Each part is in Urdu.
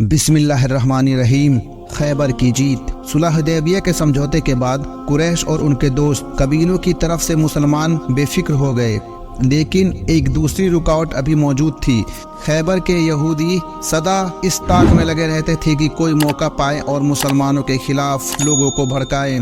بسم اللہ الرحمن الرحیم۔ خیبر کی جیت۔ صلح حدیبیہ کے سمجھوتے کے بعد قریش اور ان کے دوست قبیلوں کی طرف سے مسلمان بے فکر ہو گئے، لیکن ایک دوسری رکاوٹ ابھی موجود تھی۔ خیبر کے یہودی سدا اس طاق میں لگے رہتے تھے کہ کوئی موقع پائے اور مسلمانوں کے خلاف لوگوں کو بھڑکائیں۔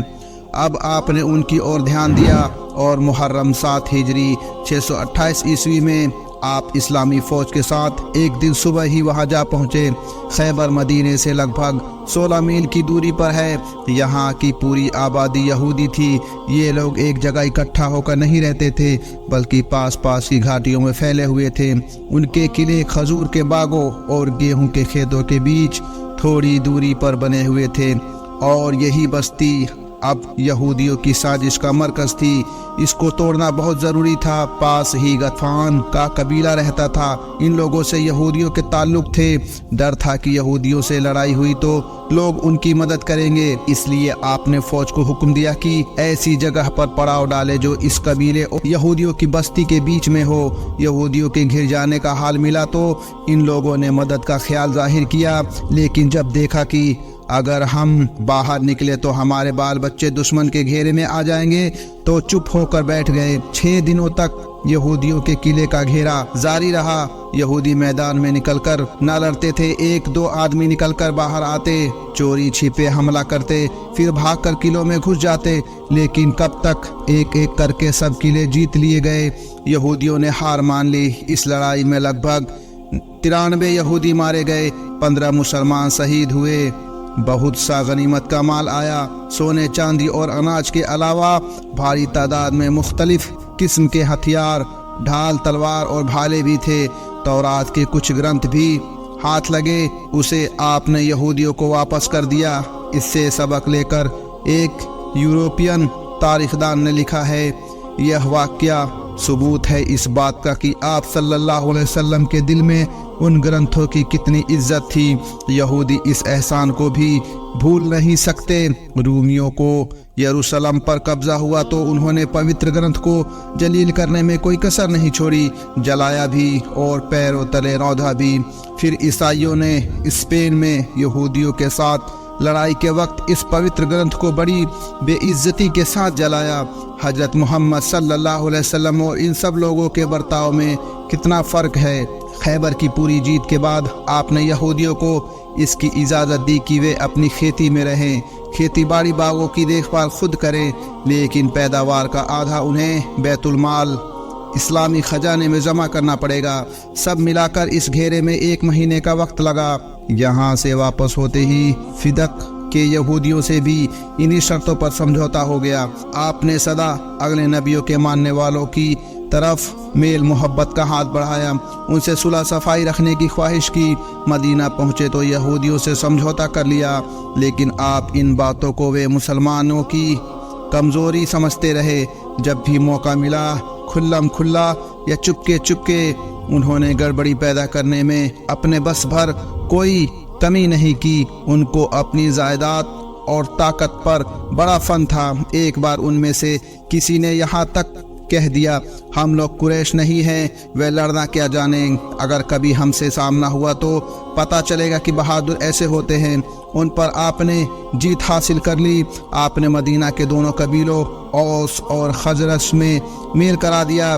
اب آپ نے ان کی اور دھیان دیا اور محرم 7 ہجری 628 عیسوی میں آپ اسلامی فوج کے ساتھ ایک دن صبح ہی وہاں جا پہنچے۔ خیبر مدینے سے لگ بھگ 16 میل کی دوری پر ہے۔ یہاں کی پوری آبادی یہودی تھی۔ یہ لوگ ایک جگہ اکٹھا ہو کر نہیں رہتے تھے، بلکہ پاس پاس کی گھاٹیوں میں پھیلے ہوئے تھے۔ ان کے قلعے کھجور کے باغوں اور گیہوں کے کھیتوں کے بیچ تھوڑی دوری پر بنے ہوئے تھے، اور یہی بستی اب یہودیوں کی سازش کا مرکز تھی۔ اس کو توڑنا بہت ضروری تھا۔ پاس ہی غطفان کا قبیلہ رہتا تھا۔ ان لوگوں سے یہودیوں کے تعلق تھے۔ ڈر تھا کہ یہودیوں سے لڑائی ہوئی تو لوگ ان کی مدد کریں گے، اس لیے آپ نے فوج کو حکم دیا کہ ایسی جگہ پر پڑاؤ ڈالے جو اس قبیلے اور یہودیوں کی بستی کے بیچ میں ہو۔ یہودیوں کے گھر جانے کا حال ملا تو ان لوگوں نے مدد کا خیال ظاہر کیا، لیکن جب دیکھا کہ اگر ہم باہر نکلے تو ہمارے بال بچے دشمن کے گھیرے میں آ جائیں گے تو چپ ہو کر بیٹھ گئے۔ 6 دنوں تک یہودیوں کے قلعے کا گھیرا جاری رہا۔ یہودی میدان میں نکل کر نہ لڑتے تھے، 1-2 آدمی نکل کر باہر آتے، چوری چھپے حملہ کرتے، پھر بھاگ کر قلعوں میں گھس جاتے، لیکن کب تک؟ ایک ایک کر کے سب قلعے جیت لیے گئے۔ یہودیوں نے ہار مان لی۔ اس لڑائی میں لگ بھگ 93 یہودی مارے گئے، 15 مسلمان شہید ہوئے۔ بہت سا غنیمت کا مال آیا۔ سونے چاندی اور اناج کے علاوہ بھاری تعداد میں مختلف قسم کے ہتھیار، ڈھال، تلوار اور بھالے بھی تھے۔ تورات کے کچھ گرنتھ بھی ہاتھ لگے۔ اسے آپ نے یہودیوں کو واپس کر دیا۔ اس سے سبق لے کر ایک یورپین تاریخ دان نے لکھا ہے، یہ واقعہ ثبوت ہے اس بات کا کہ آپ صلی اللہ علیہ وسلم کے دل میں ان گرنتھوں کی کتنی عزت تھی۔ یہودی اس احسان کو بھی بھول نہیں سکتے۔ رومیوں کو یروشلم پر قبضہ ہوا تو انہوں نے پوتر گرنتھ کو جلیل کرنے میں کوئی کسر نہیں چھوڑی، جلایا بھی اور پیروں تلے روندا بھی۔ پھر عیسائیوں نے اسپین میں یہودیوں کے ساتھ لڑائی کے وقت اس پوتر گرنتھ کو بڑی بے عزتی کے ساتھ جلایا۔ حضرت محمد صلی اللہ علیہ وسلم اور ان سب لوگوں کے برتاؤ میں کتنا فرق ہے۔ خیبر کی پوری جیت کے بعد آپ نے یہودیوں کو اس کی اجازت دی کہ وہ اپنی کھیتی میں رہیں، کھیتی باڑی باغوں کی دیکھ بھال خود کریں، لیکن پیداوار کا آدھا انہیں بیت المال اسلامی خزانے میں جمع کرنا پڑے گا۔ سب ملا کر اس گھیرے میں 1 مہینے کا وقت لگا۔ یہاں سے واپس ہوتے ہی فدق کے یہودیوں سے بھی انہی شرطوں پر سمجھوتا ہو گیا۔ آپ نے سدا اگلے نبیوں کے ماننے والوں کی طرف میل محبت کا ہاتھ بڑھایا، ان سے صلح صفائی رکھنے کی خواہش کی۔ مدینہ پہنچے تو یہودیوں سے سمجھوتا کر لیا، لیکن آپ ان باتوں کو وہ مسلمانوں کی کمزوری سمجھتے رہے۔ جب بھی موقع ملا کھلم کھلا یا چپکے چپکے انہوں نے گڑبڑی پیدا کرنے میں اپنے بس بھر کوئی کمی نہیں کی۔ ان کو اپنی جائیداد اور طاقت پر بڑا فن تھا۔ ایک بار ان میں سے کسی نے یہاں تک کہہ دیا، ہم لوگ قریش نہیں ہیں، وہ لڑنا کیا جانیں، اگر کبھی ہم سے سامنا ہوا تو پتہ چلے گا کہ بہادر ایسے ہوتے ہیں۔ ان پر آپ نے جیت حاصل کر لی۔ آپ نے مدینہ کے دونوں قبیلوں اوس اور خزرج میں میل کرا دیا۔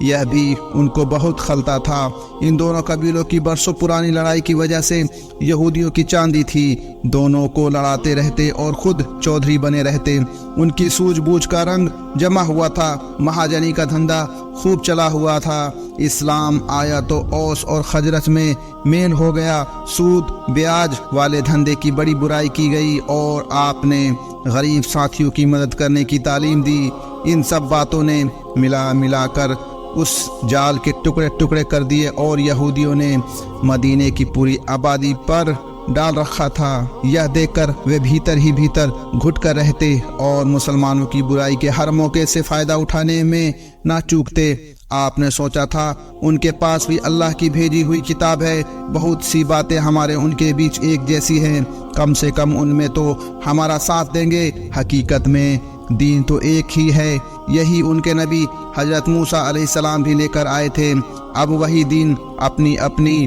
یہ بھی ان کو بہت خلتا تھا۔ ان دونوں قبیلوں کی برسوں پرانی لڑائی کی وجہ سے یہودیوں کی چاندی تھی۔ دونوں کو لڑاتے رہتے اور خود چودھری بنے رہتے۔ ان کی سوجھ بوجھ کا رنگ جمع ہوا تھا، مہاجنی کا دھندا خوب چلا ہوا تھا۔ اسلام آیا تو اوس اور خزرج میں میل ہو گیا۔ سود بیاج والے دھندے کی بڑی برائی کی گئی اور آپ نے غریب ساتھیوں کی مدد کرنے کی تعلیم دی۔ ان سب باتوں نے ملا کر اس جال کے ٹکڑے ٹکڑے کر دیے اور یہودیوں نے مدینے کی پوری آبادی پر ڈال رکھا تھا۔ یہ دیکھ کر وہ بھیتر ہی بھیتر گھٹ کر رہتے اور مسلمانوں کی برائی کے ہر موقع سے فائدہ اٹھانے میں نہ چوکتے۔ آپ نے سوچا تھا ان کے پاس بھی اللہ کی بھیجی ہوئی کتاب ہے، بہت سی باتیں ہمارے ان کے بیچ ایک جیسی ہیں، کم سے کم ان میں تو ہمارا ساتھ دیں گے۔ حقیقت میں دین تو ایک ہی ہے، یہی ان کے نبی حضرت موسیٰ علیہ السلام بھی لے کر آئے تھے۔ اب وہی دین اپنی اپنی